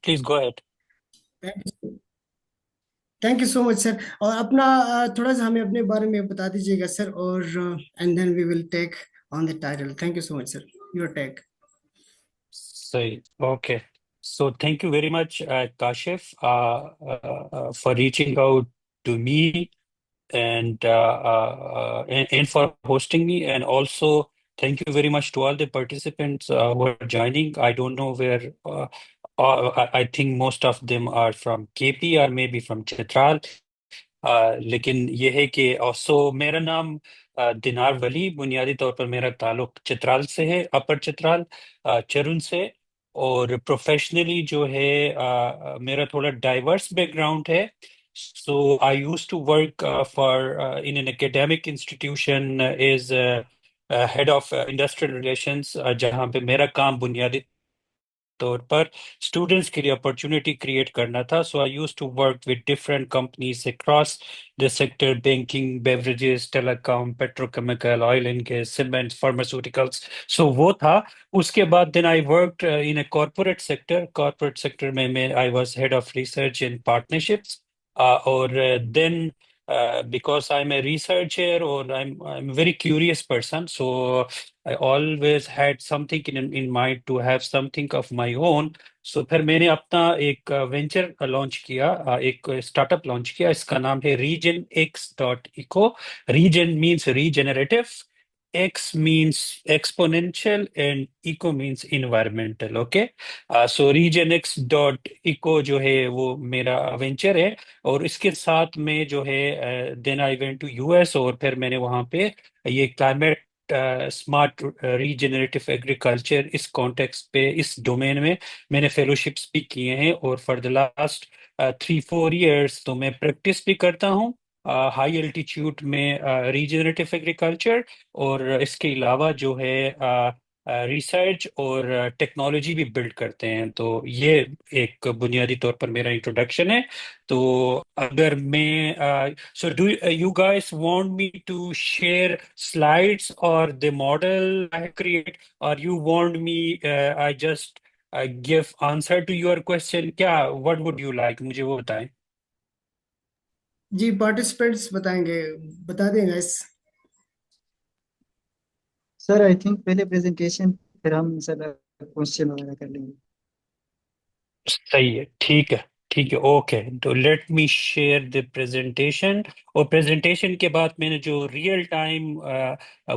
please go ahead. Thank you so much sir. और अपना थोड़ा सा हमें अपने बारे में बता दीजिएगा सर, और and then we will take on the title. Thank you so much sir, your take. So, okay. So thank you very much, Kashif, for reaching out to me and for hosting me. And also, thank you very much to all the participants who are joining. I don't know where, I think most of them are from KP or maybe from Chitral. लेकिन ये है कि सो मेरा नाम दिनार वली, बुनियादी तौर पर मेरा ताल्लुक चित्राल से है, अपर चित्राल, चरुन से। और प्रोफेशनली जो है मेरा थोड़ा डाइवर्स बैकग्राउंड है। So I used to work for in an academic institution as head of industrial relations, जहाँ पे मेरा काम बुनियादी तौर पर स्टूडेंट्स के लिए अपॉर्चुनिटी क्रिएट करना था। So I used to work with different companies across the sector, banking, beverages, telecom, petrochemical, oil and gas, cement, pharmaceuticals. So वो था। उसके बाद then I worked in a corporate sector में मैं I was head of research in partnerships. और then because I'm a researcher or I'm a very curious person, so I always had something in mind to have something of my own. So फिर मैंने अपना एक venture launch किया, एक startup launch किया। इसका नाम है Regen X dot eco. Regen means regenerative, X means exponential and eco means environmental. Okay, so Regen X dot eco जो है वो मेरा वेंचर है। और इसके साथ में जो है then I went to US, और फिर मैंने वहाँ पे ये क्लाइमेट स्मार्ट रीजेनरेटिव एग्रीकल्चर, इस कॉन्टेक्स्ट पे, इस डोमेन में मैंने फेलोशिप्स भी किए हैं। और फॉर द लास्ट 3-4 इयर्स तो मैं प्रैक्टिस भी करता हूँ हाई एल्टीट्यूड में रीजेनरेटिव एग्रीकल्चर। और इसके अलावा जो है रिसर्च और टेक्नोलॉजी भी बिल्ड करते हैं। तो ये एक बुनियादी तौर पर मेरा इंट्रोडक्शन है। तो अगर मैं so do you guys want me to share slides or the model I create, or you want me I just give answer to your question? क्या, what would you like? मुझे वो बताएं। जी पार्टिसिपेंट्स बताएंगे, बता देंगे इस। सर आई थिंक पहले presentation, फिर हम सर क्वेश्चन वगैरह कर लेंगे। सही है, ठीक है, ठीक है, ओके। तो let me share the presentation. और प्रेजेंटेशन के बाद मैंने जो रियल टाइम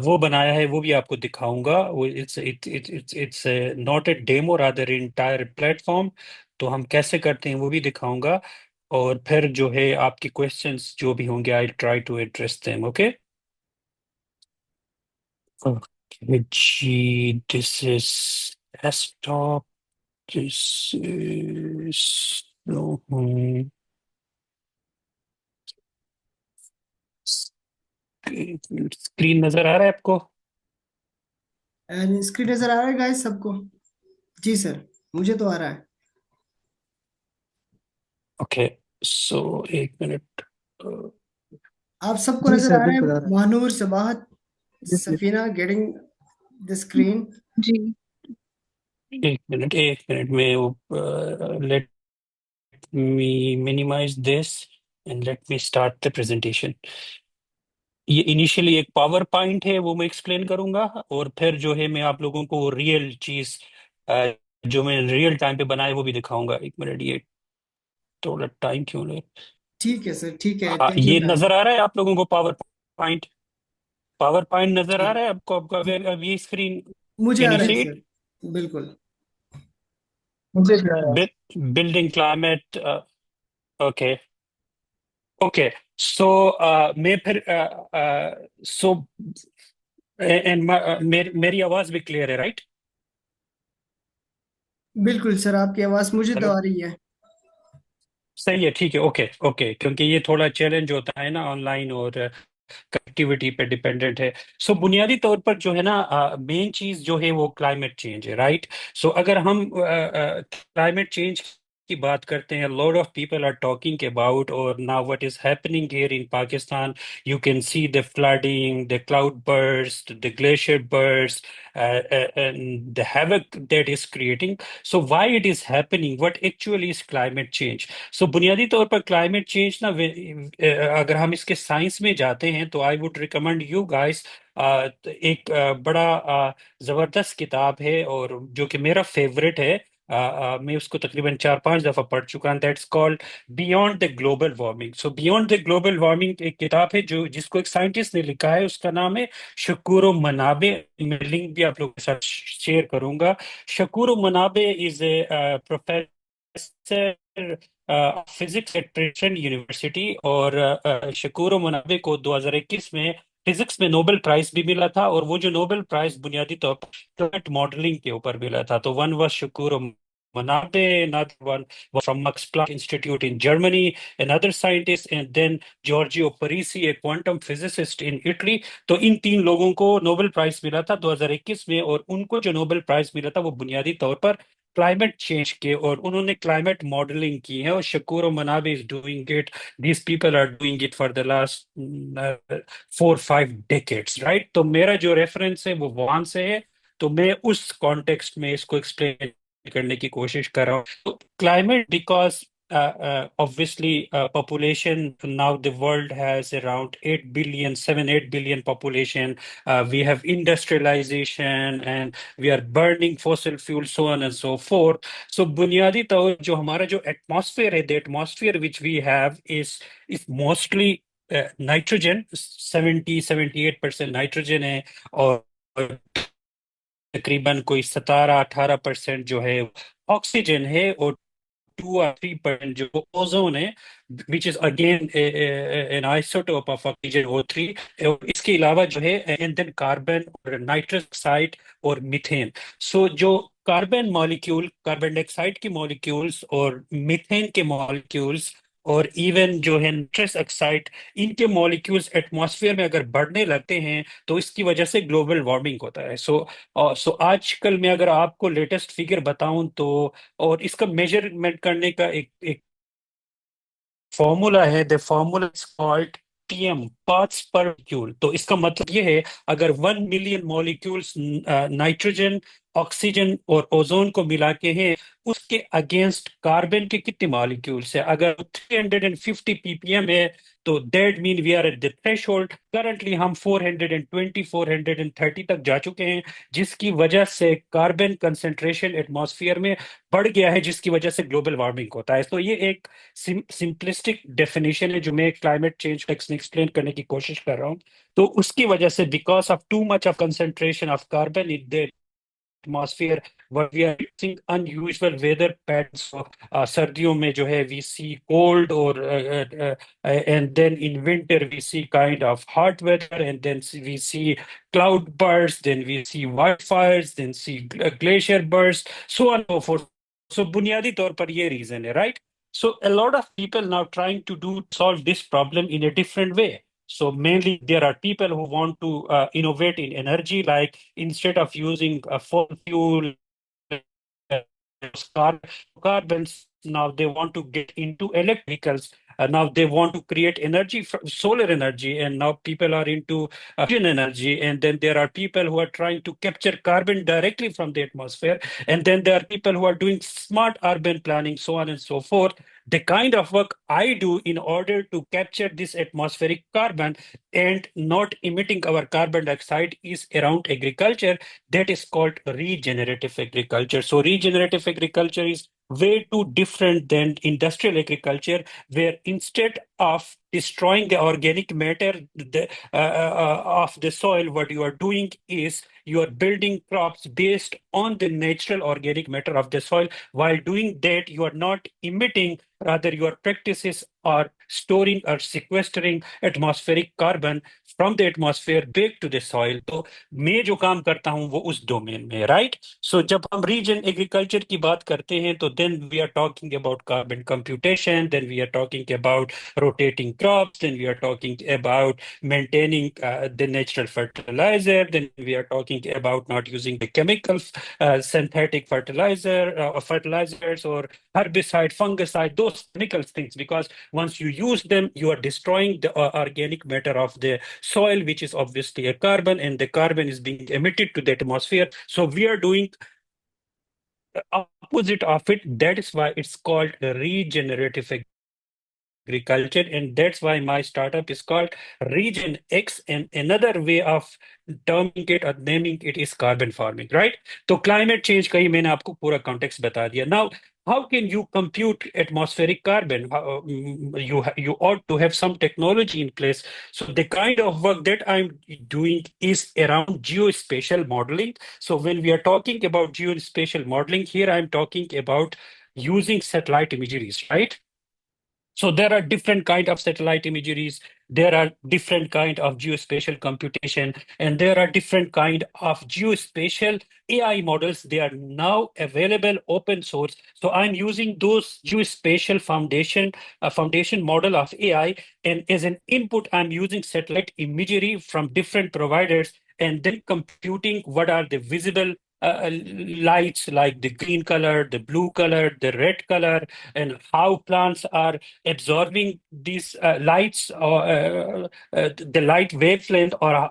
वो बनाया है वो भी आपको दिखाऊंगा। वो it's not a demo, rather entire platform. तो हम कैसे करते हैं वो भी दिखाऊंगा। और फिर जो है आपके क्वेश्चंस जो भी होंगे I try to address them. Okay, okay जी, this is desktop, this is screen नजर आ रहा है आपको? स्क्रीन नजर आ रहा है गाइस सबको? जी सर, मुझे तो आ रहा है। ओके, सो एक मिनट। आप सबको जी नजर सर आ रहा है? बिल्कुल आ रहा है। महानूर, सबाहत, जी sir. Safina getting the screen? जी। एक मिनट में let me minimize this and let me start the presentation. ये इनिशियली एक पावर पॉइंट है, वो मैं एक्सप्लेन करूंगा। और फिर जो है मैं आप लोगों को रियल चीज जो मैं रियल टाइम पे बनाए वो भी दिखाऊंगा। एक मिनट, ये थोड़ा टाइम क्यों ले। ठीक है सर, ठीक है, हाँ, टेक योर ये टाइम। नजर आ रहा है आप लोगों को पावर पॉइंट? पावर पॉइंट नजर जी, आ रहा है आपको? आपका अब ये स्क्रीन, मुझे कैन आ यू रहा है सी सर, बिल्कुल। मुझे भी आ रहा है। It? Building climate, okay, okay. So मैं फिर सो एंड मेरी आवाज भी क्लियर है, राइट? बिल्कुल सर, आपकी आवाज मुझे तो हेलो, आ रही है। सही है, ठीक है, ओके, ओके। क्योंकि ये थोड़ा चैलेंज होता है ना ऑनलाइन, और कनेक्टिविटी पे डिपेंडेंट है। सो बुनियादी तौर पर जो है ना मेन चीज जो है वो क्लाइमेट चेंज है, राइट? सो अगर हम क्लाइमेट चेंज की बात करते हैं, lot of people are talking about, or now what is happening here in Pakistan, you can see the flooding, the cloud burst, the glacier burst, and the havoc that is creating. So why it is happening? What actually is climate change? So बुनियादी तौर पर climate change ना अगर हम इसके science में जाते हैं तो I would recommend you guys एक बड़ा जबरदस्त किताब है और जो कि मेरा फेवरेट है। मैं उसको तकरीबन 4-5 दफा पढ़ चुका हूँ। That's called beyond the global warming. So beyond the global warming एक किताब है जो जिसको एक साइंटिस्ट ने लिखा है, उसका नाम है शकूरो मनाबे। मैं लिंक भी आप लोगों के साथ शेयर करूंगा। Syukuro Manabe is a professor physics at Princeton University, और शकूरो मनाबे को 2021 में फिजिक्स में नोबेल प्राइज भी मिला था, और वो जो नोबेल प्राइज बुनियादी तौर पर क्लाइमेट मॉडलिंग के ऊपर मिला था। तो one was Syukuro Manabe, another one was from Max Planck Institute in Germany, another scientist, and then Giorgio Parisi, a quantum physicist in Italy। तो इन 3 लोगों को नोबेल प्राइज मिला था 2021 में, और उनको जो नोबेल प्राइज मिला था वो बुनियादी तौर पर क्लाइमेट चेंज के, और उन्होंने क्लाइमेट मॉडलिंग की है। और Syukuro Manabe is doing it, these people are doing it for the last 4-5 decades, right. तो मेरा जो रेफरेंस है वो वहां से है, तो मैं उस कॉन्टेक्स्ट में इसको एक्सप्लेन करने की कोशिश कर रहा हूँ। तो climate because obviously population, now the world has around 8 billion, 7-8 billion population. We have industrialization and we are burning fossil fuel, so on and so forth. So बुनियादी तौर जो हमारा जो एटमॉस्फेयर है, the atmosphere which we have is mostly nitrogen. 70-78% nitrogen है, और तकरीबन कोई 17-18% जो है ऑक्सीजन है, और 2 or 3% जो ओजोन है, which is again an isotope of oxygen O3। और इसके अलावा जो है एंड देन कार्बन और नाइट्रस ऑक्साइड और मीथेन। सो जो कार्बन मॉलिक्यूल, कार्बन डाइऑक्साइड के मॉलिक्यूल्स और मीथेन के मॉलिक्यूल्स और इवन जो है नाइट्रस ऑक्साइड, इनके मॉलिक्यूल्स एटमॉस्फेयर में अगर बढ़ने लगते हैं तो इसकी वजह से ग्लोबल वार्मिंग होता है। सो आजकल मैं अगर आपको लेटेस्ट फिगर बताऊं तो, और इसका मेजरमेंट करने का एक फॉर्मूला है, the formula is called PM, parts पर मॉलिक्यूल। तो इसका मतलब ये है, अगर 1 मिलियन मॉलिक्यूल्स नाइट्रोजन, ऑक्सीजन और ओजोन को मिला के हैं, उसके अगेंस्ट कार्बन के कितने मॉलिक्यूल्स है? अगर 350 ppm है तो that mean we are at the threshold. Currently हम 420 430 तक जा चुके हैं, जिसकी वजह से कार्बन कंसेंट्रेशन एटमॉस्फेयर में बढ़ गया है, जिसकी वजह से ग्लोबल वार्मिंग होता है। तो ये एक सिंपलिस्टिक डेफिनेशन है जो मैं क्लाइमेट चेंज टेक्स्ट में एक्सप्लेन करने की कोशिश कर रहा हूँ। तो उसकी वजह से because of too much of concentration of carbon in the atmosphere, what we are seeing unusual weather patterns। सर्दियों में जो है we see cold, or and then in winter we see kind of hot weather, and then we see cloud bursts, then we see wildfires, then see glacier bursts, so on and so forth। So बुनियादी तौर पर ये reason है, right? So a lot of people now trying to solve this problem in a different way। So mainly there are people who want to innovate in energy, like instead of using a fossil fuel, carbons, now they want to get into electricals. Now they want to create energy from solar energy, and now people are into fusion energy. And then there are people who are trying to capture carbon directly from the atmosphere. And then there are people who are doing smart urban planning, so on and so forth. The kind of work I do in order to capture this atmospheric carbon and not emitting our carbon dioxide is around agriculture. That is called regenerative agriculture. So regenerative agriculture is way too different than industrial agriculture, where instead of destroying the organic matter of the soil, what you are doing is you are building crops based on the natural organic matter of the soil. While doing that, you are not emitting, rather your practices are storing or sequestering atmospheric carbon from the atmosphere back to the soil। तो मैं जो काम करता हूं वो उस domain में, right. सो जब हम रीजन एग्रीकल्चर की बात करते हैं तो then we are talking about carbon computation, then we are talking about rotating crops, then we are talking about maintaining the natural fertilizer, then we are talking about not using the chemicals, synthetic fertilizers or herbicide, fungicide, those chemical things, because once you use them, you are destroying the organic matter of the soil, which is obviously a carbon, and the carbon is being emitted to the atmosphere. So we are doing opposite of it. That is why it's called regenerative agriculture, and that's why my startup is called Regen X, and another way of terming it or naming it is carbon farming, right? तो climate change का ही मैंने आपको पूरा context बता दिया. Now, how can you compute atmospheric carbon? You ought to have some technology in place. So the kind of work that I'm doing is around geospatial modeling. So when we are talking about geospatial modeling, here I'm talking about using satellite imageries, right? So there are different kind of satellite imageries, there are different kind of geospatial computation, and there are different kind of geospatial AI models. They are now available open source. So I'm using those geospatial foundation model of AI, and as an input, I'm using satellite imagery from different providers, and then computing what are the visible lights, like the green color, the blue color, the red color, and how plants are absorbing these lights, or the light wavelength, or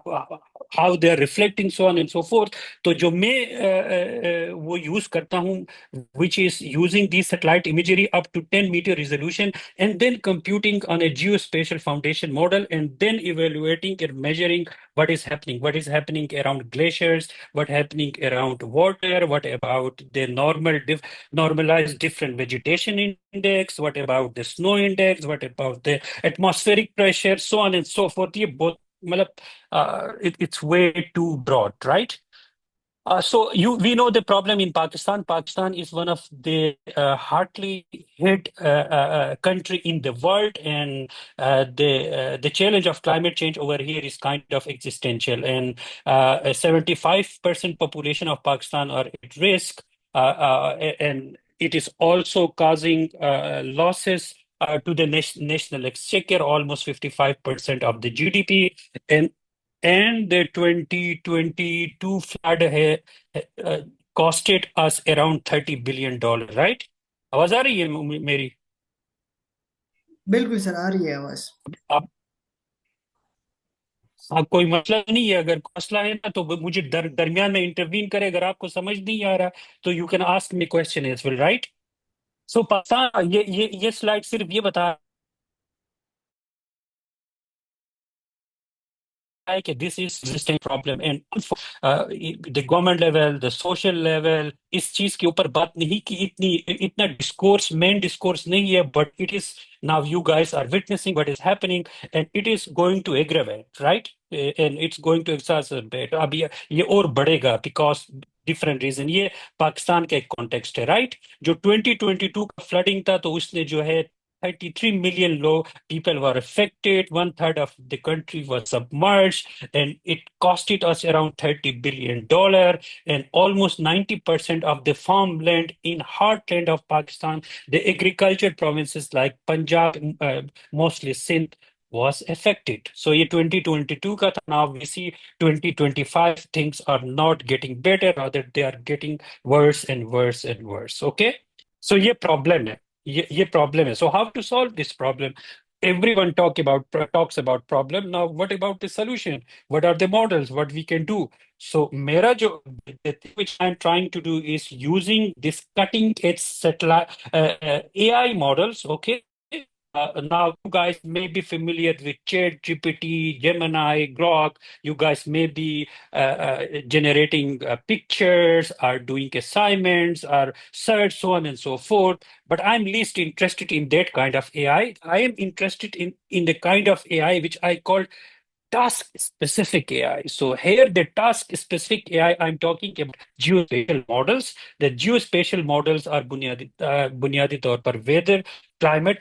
how they are reflecting, so on and so forth. तो जो मैं वो use करता हूँ, which is using the satellite imagery up to 10-meter resolution, and then computing on a geospatial foundation model, and then evaluating and measuring what is happening around glaciers, what happening around water, what about the normalized different vegetation index, what about the snow index, what about the atmospheric pressure, so on and so forth. ये बहुत मतलब it's way too broad, right? So we know the problem in Pakistan. Pakistan is one of the hardly hit country in the world, and the challenge of climate change over here is kind of existential. And 75% population of Pakistan are at risk, and it is also causing losses to the national exchequer, almost 55% of the GDP, and the 2022 flood costed us around $30 billion, right? आवाज आ रही है मेरी? बिल्कुल sir, आ रही है आवाज। आप कोई मसला नहीं है, अगर मसला है ना तो मुझे दरमियान में इंटरवीन करे, अगर आपको समझ नहीं आ रहा तो you can ask me question as well, right? So Pakistan, ये स्लाइड सिर्फ ये बता कि this is existing problem, and the government level, the social level, इस चीज के ऊपर बात नहीं की, इतना डिस्कोर्स, मेन डिस्कोर्स नहीं है, but it is now you guys are witnessing what is happening, and it is going to aggravate, right? And it's going to exacerbate. अब ये और बढ़ेगा because different reason. ये पाकिस्तान का एक कॉन्टेक्स्ट है, राइट? जो 2022 का फ्लडिंग था, तो उसने जो है 33 million people were affected. 1/3 of the country was submerged, and it costed us around $30 billion. And almost 90% of the farmland in heartland of Pakistan, the agriculture provinces like Punjab, mostly Sindh, was affected. So ये 2022 का था. Now we see 2025 things are not getting better, rather they are getting worse and worse and worse. Okay, so ये problem है. ये problem है. So how to solve this problem? Everyone talks about problem. Now, what about the solution? What are the models? What we can do? So, the thing which I'm trying to do is using this cutting edge satellite AI models. Okay. Now, you guys may be familiar with ChatGPT, Gemini, Grok. You guys may be generating pictures, are doing assignments, or search, so on and so forth. But I'm least interested in that kind of AI. I am interested in the kind of AI which I call task-specific AI. So here, the task-specific AI, I'm talking about geospatial models. The geospatial models are बुनियादी तौर पर weather, climate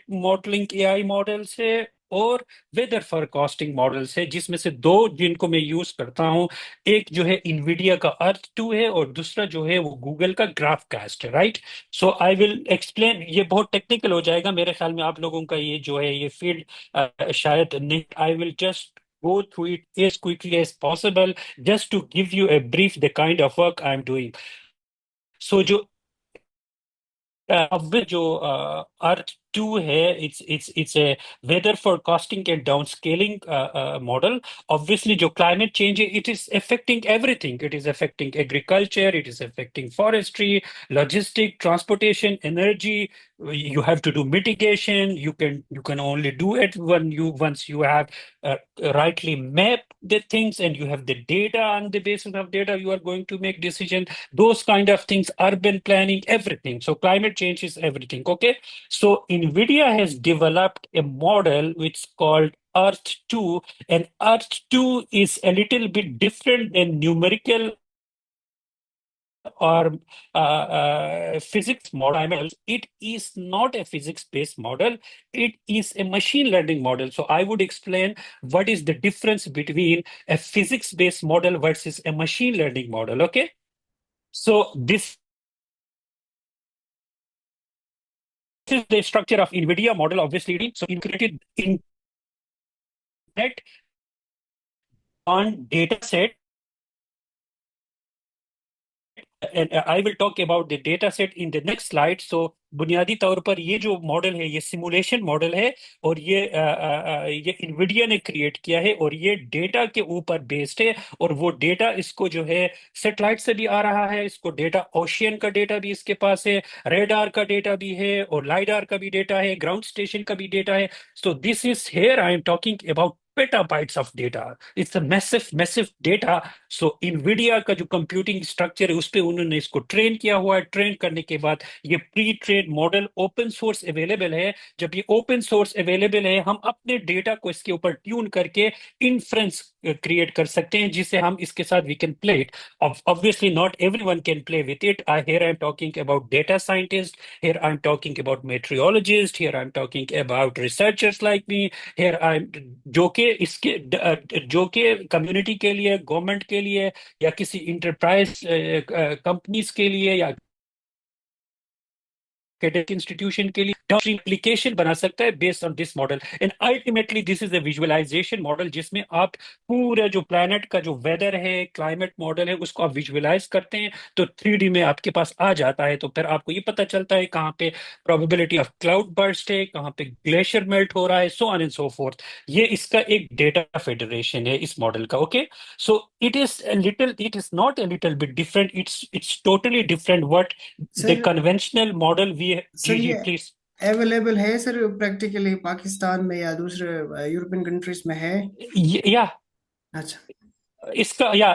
modeling AI models है, और weather forecasting models है, जिसमें से दो जिनको मैं यूज करता हूँ, एक जो है इनविडिया का अर्थ 2 है और दूसरा जो है वो गूगल का ग्राफकास्ट है, right. So I will explain, ये बहुत टेक्निकल हो जाएगा मेरे ख्याल में, आप लोगों का ये जो है ये फील्ड शायद नहीं। I will just go through it as quickly as possible just to give you a brief the kind of work I'm doing. So जो अब जो अर्थ 2 है, it's a weather forecasting and down scaling model. Obviously जो climate change है, it is affecting everything, it is affecting agriculture, it is affecting forestry, logistic, transportation, energy. You have to do mitigation. You can only do it when you once you have rightly mapped the things and you have the data. On the basis of data you are going to make decision, those kind of things, urban planning, everything. So climate change is everything. Okay. So NVIDIA has developed a model which is called Earth 2, and Earth 2 is a little bit different than numerical or physics model. It is not a physics-based model. It is a machine learning model. So I would explain what is the difference between a physics-based model versus a machine learning model. Okay. So this is the structure of NVIDIA model, obviously. So integrated in net on data set, and I will talk about the data set in the next slide. So बुनियादी तौर पर ये जो model है ये simulation model है, और ये इन्विडिया ने क्रिएट किया है, और ये डेटा के ऊपर बेस्ड है। और वो डेटा इसको जो है सेटेलाइट से भी आ रहा है, इसको डेटा ओशियन का डेटा भी इसके पास है, रेडार का डेटा भी है, और लाइडार का भी डेटा है, ग्राउंड स्टेशन का भी डेटा है। So this is here I am talking about petabytes of data. It's a massive data. So NVIDIA का जो कंप्यूटिंग स्ट्रक्चर है उस पे उन्होंने इसको ट्रेन किया हुआ है। ट्रेन करने के बाद ये pre train model open source available है। जब ये ओपन सोर्स अवेलेबल है, हम अपने डेटा को इसके ऊपर ट्यून करके इन्फ्रेंस क्रिएट कर सकते हैं, जिसे हम इसके साथ we can play it. Obviously not everyone can play with it. Here I'm talking about data scientists, here I'm talking about meteorologists, here I'm talking about researchers like me, here I'm जो कि इसके जो कि community के लिए, government के लिए, या किसी इंटरप्राइज कंपनीज के लिए, या academic institution के लिए डाउनस्ट्रीम एप्लीकेशन बना सकता है based on this model. And ultimately this is a visualisation model, जिसमें आप पूरा जो प्लैनेट का जो वेदर है, क्लाइमेट मॉडल है, उसको आप विजुअलाइज करते हैं तो 3D में आपके पास आ जाता है। तो फिर आपको ये पता चलता है कहाँ पे प्रोबेबिलिटी ऑफ क्लाउड बर्स्ट है, कहाँ पे ग्लेशियर मेल्ट हो रहा है, so on and so fourth. ये इसका एक डेटा फेडरेशन है इस मॉडल का। Okay. So it is not a little bit different, it's totally different what the sir conventional model we sir ji ये please। अवेलेबल है सर प्रैक्टिकली पाकिस्तान में या दूसरे यूरोपियन कंट्रीज में है? या अच्छा। इसका या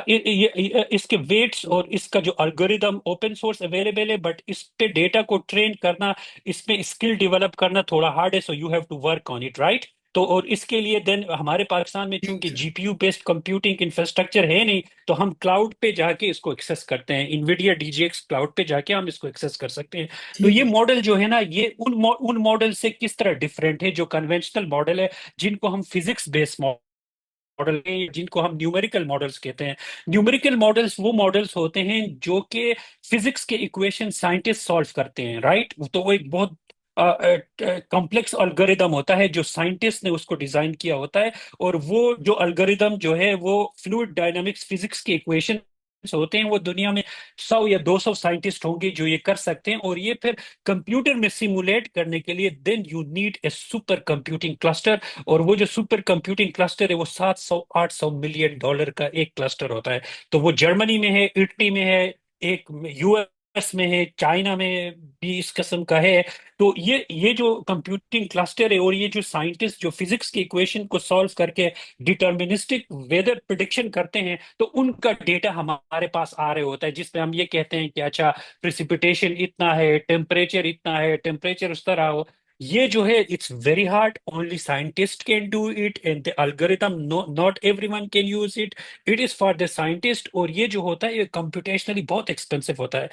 इसके वेट्स और इसका जो अल्गोरिदम ओपन सोर्स अवेलेबल है, बट इस पे डेटा को ट्रेन करना, इसमें स्किल डेवलप करना थोड़ा हार्ड है। So you have to work on it, right. तो और इसके लिए देन हमारे पाकिस्तान में चूंकि ठीक जीपीयू बेस्ड कंप्यूटिंग इंफ्रास्ट्रक्चर है नहीं, तो हम क्लाउड पे जाके इसको एक्सेस करते हैं। इनविडिया डीजीएक्स क्लाउड पे जाके हम इसको एक्सेस कर सकते हैं। तो ठीक ये है। मॉडल जो है ना, ये उन मॉडल से किस तरह डिफरेंट है जो कन्वेंशनल मॉडल है, जिनको हम फिजिक्स बेस्ड मॉडल हैं, जिनको हम न्यूमेरिकल मॉडल्स कहते हैं। न्यूमेरिकल मॉडल्स वो मॉडल्स होते हैं जो कि फिजिक्स के इक्वेशन साइंटिस्ट सॉल्व करते हैं, राइट। तो वो एक बहुत कॉम्प्लेक्स अल्गोरिदम होता है जो साइंटिस्ट ने उसको डिजाइन किया होता है, और वो जो अल्गोरिदम जो है वो फ्लूइड डायनामिक्स फिजिक्स के इक्वेशन होते हैं। वो दुनिया में 100 या 200 साइंटिस्ट होंगे जो ये कर सकते हैं, और ये फिर कंप्यूटर में सिमुलेट करने के लिए then you need a super computing cluster. और वो जो सुपर कंप्यूटिंग क्लस्टर है वो 700-800 मिलियन डॉलर का एक क्लस्टर होता है। तो वो जर्मनी में है, इटली में है, एक यूएस में है, चाइना में भी इस किस्म का है। तो ये जो कंप्यूटिंग क्लस्टर है, और ये जो साइंटिस्ट जो फिजिक्स की इक्वेशन को सॉल्व करके डिटर्मिनिस्टिक वेदर प्रिडिक्शन करते हैं, तो उनका डेटा हमारे पास आ रहे होता है, जिसमें हम ये कहते हैं कि अच्छा प्रिसिपिटेशन इतना है, टेम्परेचर इतना है, टेम्परेचर उस तरह हो। ये जो है it's very hard, only scientist can do it, and the algorithm not everyone can use it, it is for the scientist. और ये जो होता है ये कंप्यूटेशनली बहुत एक्सपेंसिव होता है।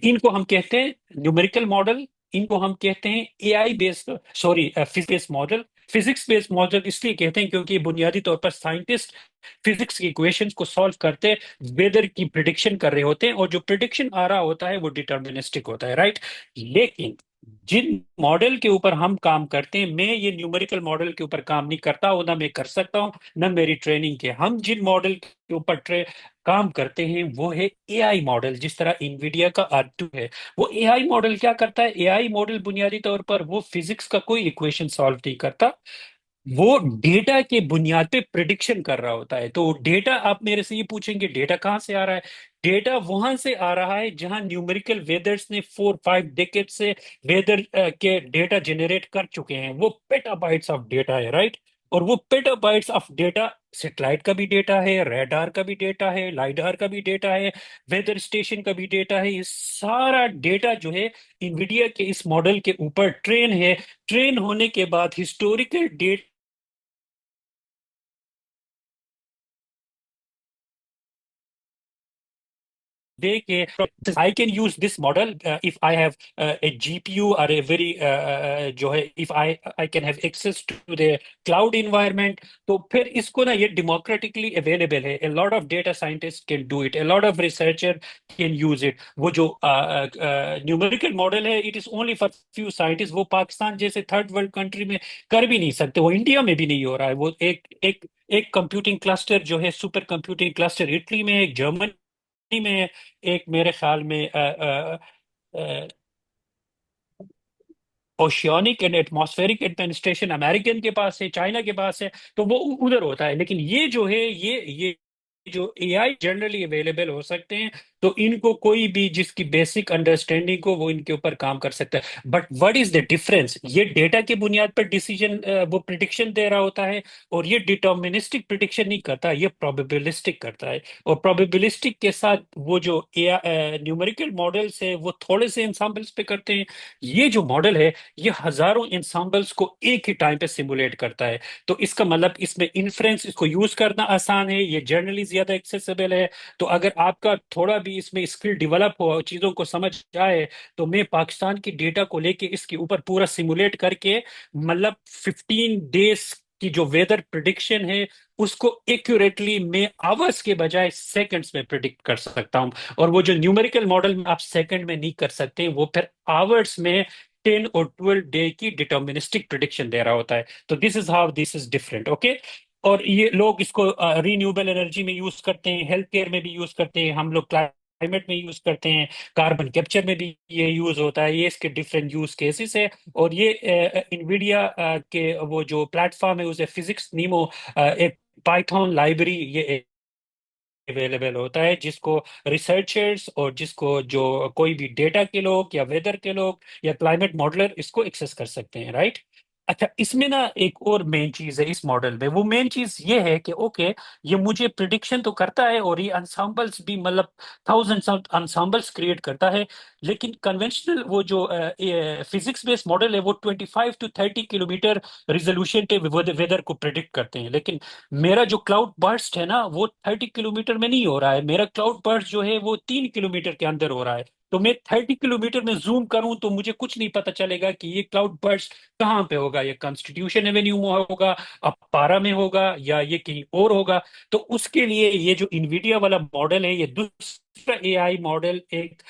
इनको हम कहते हैं न्यूमेरिकल मॉडल, इनको हम कहते हैं AI based, sorry physics based model. Physics based model इसलिए कहते हैं क्योंकि बुनियादी तौर पर साइंटिस्ट फिजिक्स की इक्वेशंस को सॉल्व करते वेदर की प्रिडिक्शन कर रहे होते हैं, और जो प्रिडिक्शन आ रहा होता है वो डिटर्मिनिस्टिक होता है, राइट। लेकिन जिन मॉडल के ऊपर हम काम करते हैं, मैं ये न्यूमेरिकल मॉडल के ऊपर काम नहीं करता हूं, ना मैं कर सकता हूं, ना मेरी ट्रेनिंग के। हम जिन मॉडल के ऊपर काम करते हैं वो है एआई मॉडल। जिस तरह इन्विडिया का R2 है, वो एआई मॉडल क्या करता है? एआई मॉडल बुनियादी तौर पर वो फिजिक्स का कोई इक्वेशन सॉल्व नहीं करता, वो डेटा के बुनियाद पे प्रिडिक्शन कर रहा होता है। तो डेटा, आप मेरे से ये पूछेंगे डेटा कहाँ से आ रहा है? डेटा वहां से आ रहा है जहां न्यूमेरिकल वेदर्स ने 4-5 डेकेड से वेदर के डेटा जनरेट कर चुके हैं। वो पेटाबाइट्स ऑफ डेटा है, राइट। और वो पेटाबाइट्स ऑफ डेटा, सेटेलाइट का भी डेटा है, रेडार का भी डेटा है, लाइडार का भी डेटा है, वेदर स्टेशन का भी डेटा है। ये सारा डेटा जो है इनविडिया के इस मॉडल के ऊपर ट्रेन है। ट्रेन होने के बाद historical data they I can use this model if I have a GPU or a very जो है if I can have access to the cloud environment। तो फिर इसको ना ये democratically available है, a lot of data scientists can do it, a lot of researcher can use it। वो जो numerical model है it is only for few scientists, वो पाकिस्तान जैसे थर्ड वर्ल्ड कंट्री में कर भी नहीं सकते, वो इंडिया में भी नहीं हो रहा है। वो एक कंप्यूटिंग क्लस्टर जो है, सुपर कंप्यूटिंग क्लस्टर इटली में, एक जर्मनी में, एक मेरे ख्याल में oceanic and atmospheric administration American के पास है, चाइना के पास है। तो वो उधर होता है। लेकिन ये जो है ये जो एआई जनरली अवेलेबल हो सकते हैं, तो इनको कोई भी जिसकी बेसिक अंडरस्टैंडिंग को वो इनके ऊपर काम कर सकता है। But what is the difference? ये डेटा के बुनियाद पर डिसीजन वो प्रिडिक्शन दे रहा होता है, और ये डिटर्मिनिस्टिक प्रिडिक्शन नहीं करता, ये प्रोबेबिलिस्टिक करता है। और प्रोबेबिलिस्टिक के साथ वो जो न्यूमेरिकल मॉडल्स है वो थोड़े से इंसाम्पल्स पे करते हैं। ये जो मॉडल है ये हजारों इंसाम्पल्स को एक ही टाइम पे सिमुलेट करता है। तो इसका मतलब इसमें इन्फ्रेंस, इसको यूज करना आसान है, ये जनरली ज्यादा एक्सेसिबल है। तो अगर आपका थोड़ा भी इसमें स्किल डेवलप हो, चीजों को समझ आए, तो मैं पाकिस्तान की डेटा को लेके इसके ऊपर पूरा सिमुलेट करके, मतलब 15 डेज की जो वेदर प्रिडिक्शन है उसको एक्यूरेटली मैं आवर्स के बजाय सेकंड्स में प्रिडिक्ट कर सकता हूं। और वो जो न्यूमेरिकल मॉडल में आप सेकंड में नहीं कर सकते, वो फिर आवर्स में 10 और 12 डे की डिटर्मिनिस्टिक प्रिडिक्शन दे रहा होता है। तो this is how this is different, okay. और ये लोग इसको रीन्यूएबल एनर्जी में यूज करते हैं, हेल्थ केयर में भी यूज करते हैं, हम लोग क्लाइमेट में यूज करते हैं, कार्बन कैप्चर में भी ये यूज होता है। ये इसके डिफरेंट यूज केसेस है। और ये इनविडिया के वो जो प्लेटफॉर्म है उसे फिजिक्स नीमो, एक पाइथन लाइब्रेरी ये अवेलेबल होता है, जिसको रिसर्चर्स और जिसको जो कोई भी डेटा के लोग या वेदर के लोग या क्लाइमेट मॉडलर इसको एक्सेस कर सकते हैं, राइट। अच्छा, इसमें ना एक और मेन चीज है इस मॉडल में। वो मेन चीज ये है कि ओके, ये मुझे प्रिडिक्शन तो करता है और ये अंसाम्बल्स भी, मतलब थाउजेंड्स ऑफ अंसाम्बल्स क्रिएट करता है। लेकिन कन्वेंशनल वो जो फिजिक्स बेस्ड मॉडल है वो 25 to 30 किलोमीटर रिजोल्यूशन पे वेदर को प्रिडिक्ट करते हैं। लेकिन मेरा जो क्लाउड बर्स्ट है ना वो 30 किलोमीटर में नहीं हो रहा है, मेरा क्लाउड बर्स्ट जो है वो 3 किलोमीटर के अंदर हो रहा है। तो मैं 30 किलोमीटर में जूम करूं तो मुझे कुछ नहीं पता चलेगा कि ये क्लाउड बर्स्ट कहाँ पे होगा, ये कॉन्स्टिट्यूशन एवेन्यू में होगा, अपारा में होगा, या ये कहीं और होगा। तो उसके लिए ये जो इनविडिया वाला मॉडल है, ये दूसरा एआई मॉडल, एक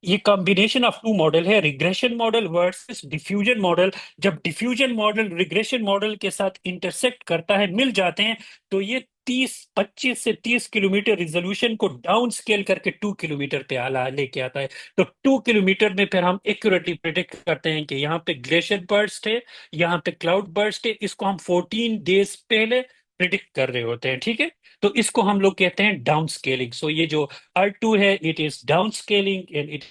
ये कॉम्बिनेशन ऑफ टू मॉडल है, regression model versus diffusion model. जब डिफ्यूजन मॉडल रिग्रेशन मॉडल के साथ इंटरसेक्ट करता है, मिल जाते हैं, तो ये 25 से 30 किलोमीटर रिजोल्यूशन को डाउन स्केल करके 2 किलोमीटर पे आला लेके आता है। तो 2 किलोमीटर में फिर हम एक्यूरेटली प्रिडिक्ट करते हैं कि यहाँ पे ग्लेशियर बर्स्ट है, यहाँ पे क्लाउड बर्स्ट है। इसको हम 14 डेज पहले प्रिडिक्ट कर रहे होते हैं, ठीक है। तो इसको हम लोग कहते हैं डाउन स्केलिंग। सो ये जो R2 है, it is down scaling and it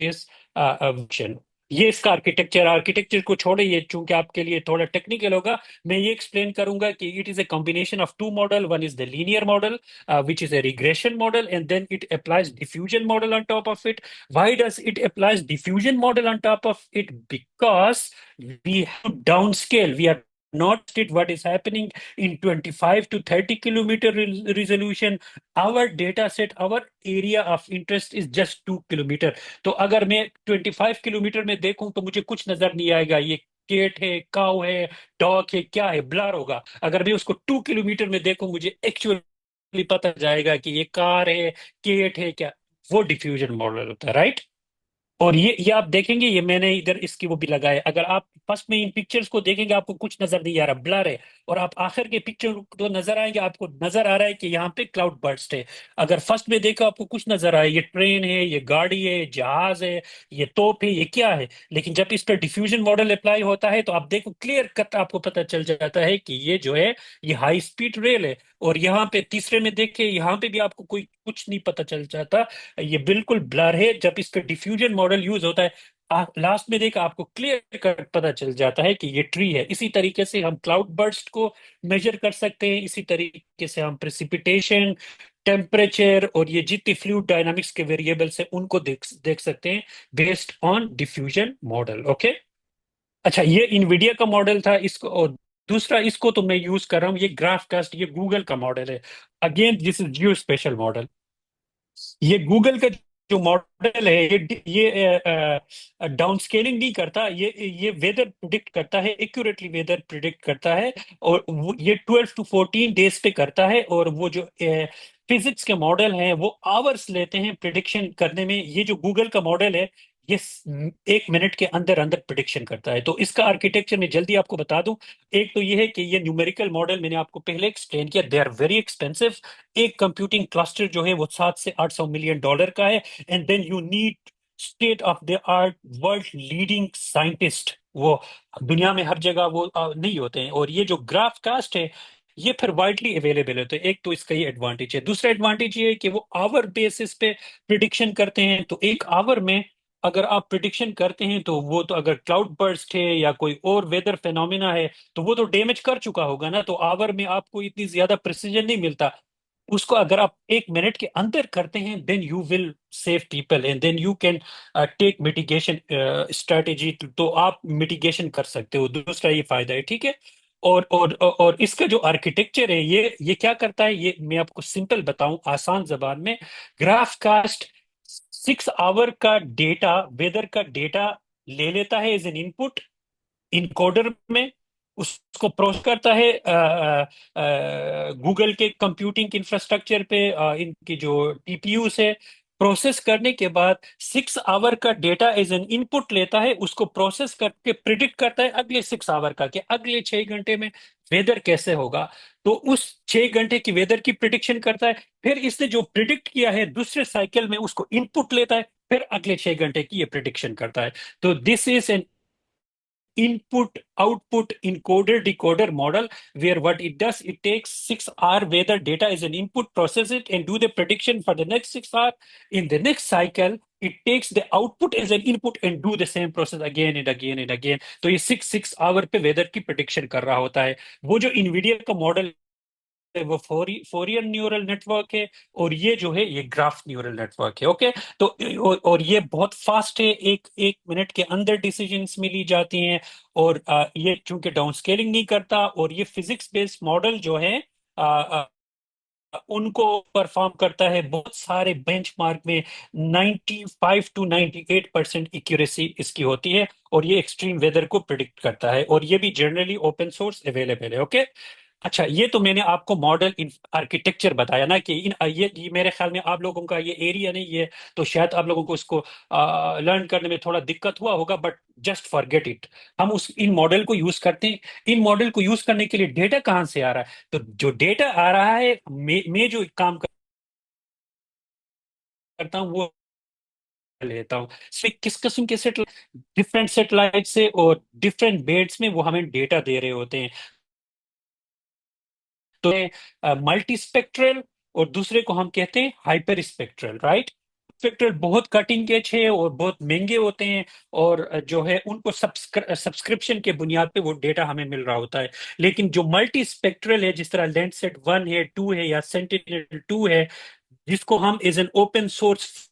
is vision. ये इसका आर्किटेक्चर, आर्किटेक्चर को छोड़े, ये चूंकि आपके लिए थोड़ा टेक्निकल होगा, मैं ये एक्सप्लेन करूंगा कि it is a combination of two model. One is the linear model which is a regression model, and then it applies diffusion model on top of it. Why does it applies diffusion model on top of it? Because we have down scale, we are not it what is happening in 25 to 30 kilometer resolution. Our data set, our area of interest is just 2 kilometre. तो अगर मैं 25 kilometre में देखूं तो मुझे कुछ नजर नहीं आएगा, ये केट है, काउ है, डॉग है, क्या है, ब्लर होगा। अगर मैं उसको 2 किलोमीटर में देखूं, मुझे एक्चुअली पता जाएगा कि ये कार है, केट है क्या। वो डिफ्यूजन मॉडल होता है, राइट। और ये आप देखेंगे, ये मैंने इधर इसकी वो भी लगाया। अगर आप फर्स्ट में इन पिक्चर्स को देखेंगे, आपको कुछ नजर नहीं आ रहा, ब्लर है। और आप आखिर के पिक्चर तो नजर आएंगे, आपको नजर आ रहा है कि यहाँ पे क्लाउड बर्स्ट है। अगर फर्स्ट में देखो, आपको कुछ नजर आए, ये ट्रेन है, ये गाड़ी है, जहाज है, ये तोप है, ये क्या है। लेकिन जब इस पर डिफ्यूजन मॉडल अप्लाई होता है, तो आप देखो क्लियर कट आपको पता चल जाता है कि ये जो है, ये हाई स्पीड रेल है। और यहाँ पे तीसरे में देखे, यहाँ पे भी आपको कोई कुछ नहीं पता चल जाता, ये बिल्कुल ब्लर है। जब इस पे डिफ्यूजन मॉडल यूज होता है, लास्ट में देखा आपको क्लियर कट पता चल जाता है कि ये ट्री है। इसी तरीके से हम क्लाउड बर्स्ट को मेजर कर सकते हैं, इसी तरीके से हम प्रेसिपिटेशन, टेम्परेचर और ये जितनी फ्लूइड डायनामिक्स के वेरिएबल्स हैं उनको देख देख सकते हैं based on diffusion model. Okay. अच्छा, ये इनविडिया का मॉडल था, इसको और दूसरा इसको तो मैं यूज कर रहा हूँ, ये ग्राफकास्ट, ये गूगल का मॉडल है। Again this is Jio special model. ये गूगल का जो मॉडल है, ये डाउन स्केलिंग नहीं करता, ये वेदर प्रिडिक्ट करता है, एक्यूरेटली वेदर प्रिडिक्ट करता है। और ये 12 to 14 डेज पे करता है। और वो जो फिजिक्स के मॉडल हैं, वो आवर्स लेते हैं प्रिडिक्शन करने में। ये जो गूगल का मॉडल है, ये 1 मिनट के अंदर अंदर प्रिडिक्शन करता है। तो इसका आर्किटेक्चर मैं जल्दी आपको बता दूं। एक तो ये है कि ये न्यूमेरिकल मॉडल मैंने आपको पहले एक्सप्लेन किया, दे आर वेरी एक्सपेंसिव। एक कंप्यूटिंग क्लस्टर जो है वो 7 से 800 मिलियन डॉलर का है। And then you need state of the art world leading scientist, वो दुनिया में हर जगह वो नहीं होते हैं। और ये जो ग्राफ कास्ट है, ये फिर वाइडली अवेलेबल है। तो एक तो इसका ये एडवांटेज है। दूसरा एडवांटेज ये है कि वो आवर बेसिस पे प्रिडिक्शन करते हैं। तो एक आवर में अगर आप प्रिडिक्शन करते हैं, तो वो तो अगर क्लाउड बर्स्ट है या कोई और वेदर फेनोमेना है, तो वो तो डैमेज कर चुका होगा ना। तो आवर में आपको इतनी ज्यादा प्रिसीजन नहीं मिलता। उसको अगर आप 1 मिनट के अंदर करते हैं, then you will save people and then you can take mitigation strategy. तो आप मिटिगेशन कर सकते हो, दूसरा ये फायदा है, ठीक है। और इसका जो आर्किटेक्चर है, ये क्या करता है, ये मैं आपको सिंपल बताऊं आसान जबान में। ग्राफ कास्ट 6 आवर का डेटा, वेदर का डेटा ले लेता है एज एन इनपुट इनकोडर में, उसको प्रोसेस करता है गूगल के कंप्यूटिंग इंफ्रास्ट्रक्चर पे, इनकी जो टीपीयू है। प्रोसेस करने के बाद 6 आवर का डेटा एज एन इनपुट लेता है, उसको प्रोसेस करके प्रिडिक्ट करता है अगले 6 आवर का, कि अगले 6 घंटे में वेदर कैसे होगा। तो उस 6 घंटे की वेदर की प्रिडिक्शन करता है। फिर इसने जो प्रिडिक्ट किया है दूसरे साइकिल में, उसको इनपुट लेता है, फिर अगले 6 घंटे की ये प्रिडिक्शन करता है। तो this is an input output encoder decoder model, where what it does, it takes 6 hour weather data as an input, process it and do the prediction for the next 6 hour. In the next cycle it takes the output as an input and do the same process again and again and again. तो ये 6 6 our पे weather की prediction कर रहा होता है। वो जो इनवीडिया का मॉडल वो फोरियन न्यूरल नेटवर्क है। और ये जो है, ये ग्राफ न्यूरल नेटवर्क है। ओके। तो और ये बहुत फास्ट है, एक एक मिनट के अंदर डिसीजंस में ली जाती हैं। और ये चूंकि डाउन स्केलिंग नहीं करता, और ये फिजिक्स बेस्ड मॉडल जो है, आ, आ, उनको परफॉर्म करता है बहुत सारे बेंचमार्क में। 95 to 98% एक्यूरेसी इसकी होती है। और ये एक्सट्रीम वेदर को प्रिडिक्ट करता है, और ये भी जनरली ओपन सोर्स अवेलेबल है। ओके। अच्छा, ये तो मैंने आपको मॉडल आर्किटेक्चर बताया ना, कि ये मेरे ख्याल में आप लोगों का ये एरिया नहीं है, तो शायद आप लोगों को इसको लर्न करने में थोड़ा दिक्कत हुआ होगा, बट जस्ट फॉरगेट इट। हम उस इन मॉडल को यूज करते हैं। इन मॉडल को यूज करने के लिए डेटा कहाँ से आ रहा है? तो जो डेटा आ रहा है, मैं जो काम करता हूँ वो लेता हूँ। किस किस्म के सेटेलाइट, डिफरेंट सेटेलाइट से और डिफरेंट बेड्स में वो हमें डेटा दे रहे होते हैं। तो मल्टी स्पेक्ट्रल, और दूसरे को हम कहते हैं हाइपर स्पेक्ट्रल, राइट। स्पेक्ट्रल बहुत कटिंग एज है और बहुत महंगे होते हैं। और जो है, उनको सब्सक्रिप्शन के बुनियाद पे वो डेटा हमें मिल रहा होता है। लेकिन जो मल्टी स्पेक्ट्रल है, जिस तरह लैंडसेट 1 है, 2 है, या सेंटिनल 2 है, जिसको हम as an open source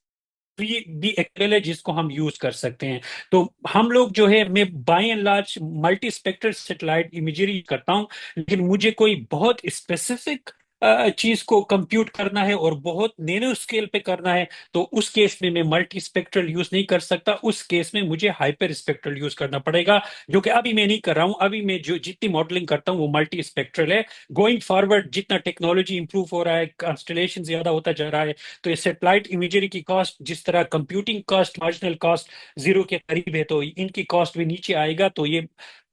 free भी अकेले, जिसको हम यूज कर सकते हैं। तो हम लोग जो है, मैं by and large multi spectral satellite imagery करता हूं। लेकिन मुझे कोई बहुत स्पेसिफिक चीज को कंप्यूट करना है और बहुत नैनो स्केल पे करना है, तो उस केस में मैं मल्टी स्पेक्ट्रल यूज नहीं कर सकता। उस केस में मुझे हाइपर स्पेक्ट्रल यूज करना पड़ेगा, जो कि अभी मैं नहीं कर रहा हूँ। अभी मैं जो जितनी मॉडलिंग करता हूँ वो मल्टी स्पेक्ट्रल है। गोइंग फॉरवर्ड जितना टेक्नोलॉजी इंप्रूव हो रहा है, कंस्टलेशन ज्यादा होता जा रहा है, तो ये सेटेलाइट इमेजरी की कॉस्ट, जिस तरह computing cost marginal cost zero के करीब है, तो इनकी कॉस्ट भी नीचे आएगा। तो ये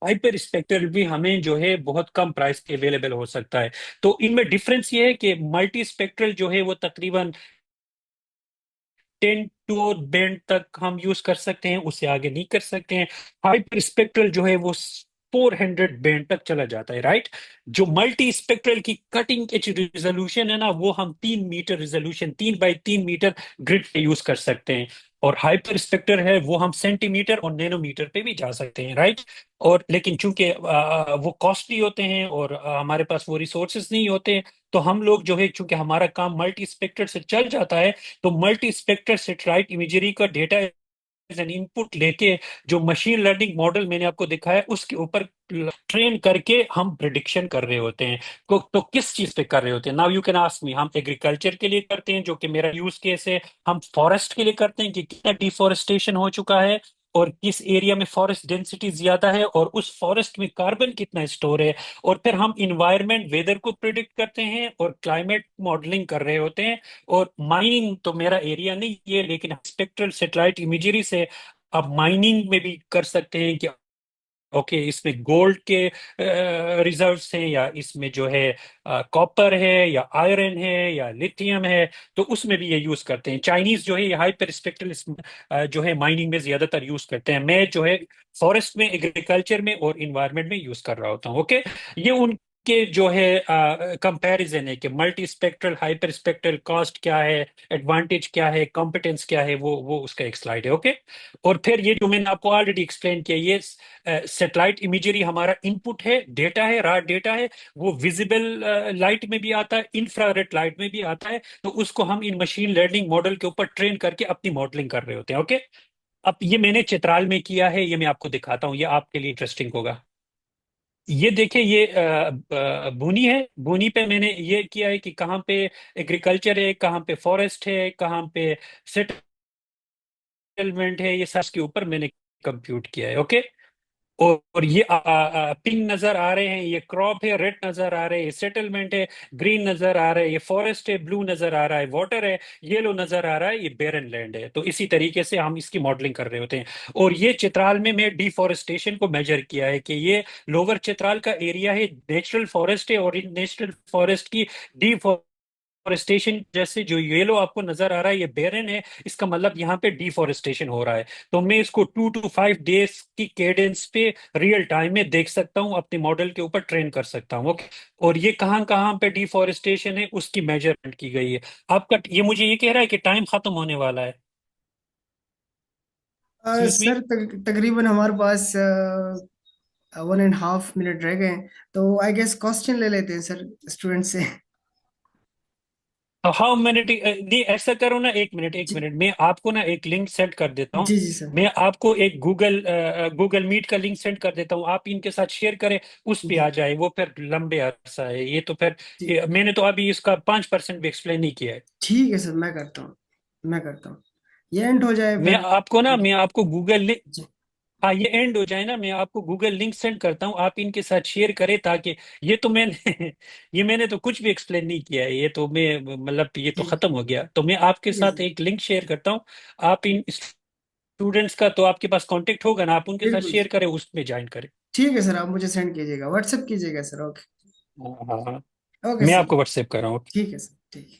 हाइपर स्पेक्ट्रल भी हमें जो है बहुत कम प्राइस पे अवेलेबल हो सकता है। तो इनमें डिफरेंस ये है कि मल्टी स्पेक्ट्रल जो है वो तकरीबन 10 टू बैंड तक हम यूज कर सकते हैं, उससे आगे नहीं कर सकते हैं। हाइपर स्पेक्ट्रल जो है वो 400 बैंड तक चला जाता है, राइट। जो मल्टी स्पेक्ट्रल की कटिंग एज रिजोल्यूशन है ना, वो हम 3 metre resolution, 3 by 3 metre grid पे यूज कर सकते हैं। और हाइपर स्पेक्ट्रल है वो हम सेंटीमीटर और नैनोमीटर पे भी जा सकते हैं, राइट। और लेकिन चूंकि वो कॉस्टली होते हैं और हमारे पास वो रिसोर्सेज नहीं होते हैं, तो हम लोग जो है, चूंकि हमारा काम मल्टी स्पेक्ट्रल से चल जाता है, तो मल्टी स्पेक्ट्रल सेटेलाइट इमेजरी का डेटा एज एन इनपुट लेके, जो मशीन लर्निंग मॉडल मैंने आपको दिखाया उसके ऊपर ट्रेन करके हम प्रिडिक्शन कर रहे होते हैं। तो किस चीज पे कर रहे होते हैं? नाउ यू कैन आस्क मी। हम एग्रीकल्चर के लिए करते हैं, जो कि मेरा यूज केस है। हम फॉरेस्ट के लिए करते हैं कि कितना डिफोरेस्टेशन हो चुका है और किस एरिया में फॉरेस्ट डेंसिटी ज्यादा है और उस फॉरेस्ट में कार्बन कितना स्टोर है। और फिर हम इन्वायरमेंट वेदर को प्रिडिक्ट करते हैं और क्लाइमेट मॉडलिंग कर रहे होते हैं। और माइनिंग तो मेरा एरिया नहीं है, लेकिन स्पेक्ट्रल सैटेलाइट इमेजरी से आप माइनिंग में भी कर सकते हैं कि ओके, इसमें गोल्ड के रिजर्व्स हैं, या इसमें जो है कॉपर है या आयरन है या लिथियम है, तो उसमें भी ये यूज करते हैं। चाइनीज जो है ये हाइपर स्पेक्ट्रल जो है माइनिंग में ज्यादातर यूज करते हैं। मैं जो है फॉरेस्ट में, एग्रीकल्चर में और इन्वायरमेंट में यूज कर रहा होता हूँ। ओके, ये उनके जो है कंपैरिजन है कि multi spectral hyper spectral cost क्या है, एडवांटेज क्या है, कॉम्पिटेंस क्या है, वो उसका एक स्लाइड है। ओके, और फिर ये जो मैंने आपको ऑलरेडी एक्सप्लेन किया, ये सैटेलाइट इमेजरी हमारा इनपुट है, डेटा है, रॉ डेटा है। वो विजिबल लाइट में भी आता है, इंफ्रारेड लाइट में भी आता है। तो उसको हम इन मशीन लर्निंग मॉडल के ऊपर ट्रेन करके अपनी मॉडलिंग कर रहे होते हैं। ओके, अब ये मैंने चित्राल में किया है, ये मैं आपको दिखाता हूँ, ये आपके लिए इंटरेस्टिंग होगा। ये देखिए, ये बुनी है। बुनी पे मैंने ये किया है कि कहाँ पे एग्रीकल्चर है, कहाँ पे फॉरेस्ट है, कहाँ पे सेटलमेंट है, ये सब के ऊपर मैंने कंप्यूट किया है। ओके, और ये पिंक नजर आ रहे हैं, ये क्रॉप है, रेड नजर आ रहे हैं, ये सेटलमेंट है, ग्रीन नजर आ रहा है, ये फॉरेस्ट है, ब्लू नजर आ रहा है, वाटर है, येलो नजर आ रहा है, ये बेरन लैंड है। तो इसी तरीके से हम इसकी मॉडलिंग कर रहे होते हैं। और ये चित्राल में मैं डिफॉरेस्टेशन को मेजर किया है कि ये लोअर चित्राल का एरिया है, नेचुरल फॉरेस्ट है, और इन नेचुरल फॉरेस्ट की डिफॉरेस्टेशन, जैसे जो येलो आपको नजर आ रहा है ये बेरन है, इसका मतलब यहाँ पे डिफॉरेस्टेशन हो रहा है। तो मैं इसको 2 to 5 डेज की केडेंस पे रियल टाइम में देख सकता हूँ, अपने मॉडल के ऊपर ट्रेन कर सकता हूँ। ओके, और ये कहाँ कहाँ पे डिफॉरेस्टेशन है उसकी मेजरमेंट की गई है। आपका ये मुझे ये कह रहा है कि टाइम खत्म होने वाला है। Excuse me. सर तकरीबन हमारे पास 1.5 मिनट रह गए हैं, तो आई गेस क्वेश्चन ले लेते हैं सर स्टूडेंट से। हाउ मिनट नहीं, ऐसा करो ना, 1 मिनट, एक जी मिनट मैं आपको ना एक लिंक सेंड कर देता हूँ। जी जी सर। मैं आपको एक गूगल मीट का लिंक सेंड कर देता हूँ, आप इनके साथ शेयर करें, उस पे जी आ जाए। वो फिर लंबे अरसा है ये, तो फिर जी मैंने तो अभी इसका 5% भी एक्सप्लेन नहीं किया है। ठीक है सर, मैं करता हूँ, मैं करता हूँ। ये एंड हो जाए फिर। मैं आपको गूगल लिंक, जी हाँ ये एंड हो जाए ना, मैं आपको गूगल लिंक सेंड करता हूँ, आप इनके साथ शेयर करें, ताकि ये तो मैंने ये मैंने तो कुछ भी एक्सप्लेन नहीं किया है, ये तो मैं मतलब ये तो जी खत्म हो गया। तो मैं आपके ठीक है साथ सर। एक लिंक शेयर करता हूँ। आप इन स्टूडेंट्स का तो आपके पास कांटेक्ट होगा ना, आप उनके साथ बिल्कुल शेयर करें, उसमें ज्वाइन करें। ठीक है सर, आप मुझे सेंड कीजिएगा, व्हाट्सएप कीजिएगा सर। ओके। हाँ हाँ हाँ, ओके मैं सर। आपको व्हाट्सएप कर रहा हूँ। ठीक है सर, ठीक है।